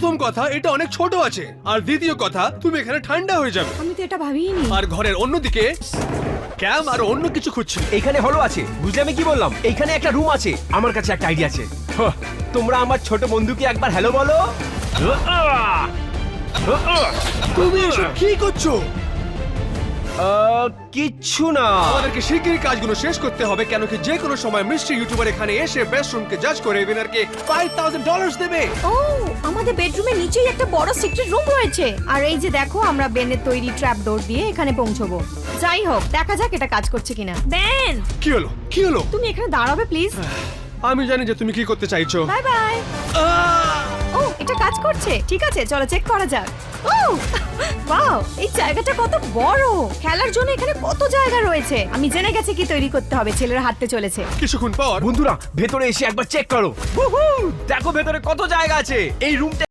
প্রথম কথা, এটা অনেক ছোট আছে, আর দ্বিতীয় কথা, তুমি এখানে ঠান্ডা হয়ে যাবে। আমি তো এটা ভাবিনি। আর ঘরের অন্যদিকে ক্যাম আর অন্য কিছু খুঁজছি। এইখানে হলো আছে, বুঝলে আমি কি বললাম? এইখানে একটা রুম আছে, আমার কাছে একটা আইডিয়া আছে। হাহ, তোমরা আমার ছোট বন্ধুকে একবার হ্যালো বলো। তুমি এসব কি করছো? কিচ্ছু না। আমাদেরকে শিগগিরই কাজগুলো শেষ করতে হবে, কেন কি যে কোনো সময় মিস্ট্রি ইউটিউবার এখানে এসে বেস্ট রুমকে জাজ করে উইনারকে $5000 দেবে। ও, আমাদের বেডরুমের নিচেই একটা বড় সিক্রেট রুম রয়েছে। আর এই যে দেখো, আমরা বেনের তৈরি ট্র্যাপ ডোর দিয়ে এখানে পৌঁছবো। যাই হোক, দেখা যাক এটা কাজ করছে কিনা। বেন, কি হলো? কি হলো? তুমি এখানে দাঁড়াবে প্লিজ। আমি জানি যে তুমি কি করতে চাইছো। Bye bye. ও, এটা কাজ করছে। ঠিক আছে, চলো চেক করা যাক। ও ওয়াও, এই জায়গাটা কত বড়! খেলার জন্য এখানে কত জায়গা রয়েছে। আমি জেনে গেছি কি তৈরি করতে হবে। ছেলেরা হাঁটতে চলেছে। কিছুক্ষণ পর বন্ধুরা ভেতরে এসে একবার চেক করো। দেখো ভেতরে কত জায়গা আছে। এই রুমটা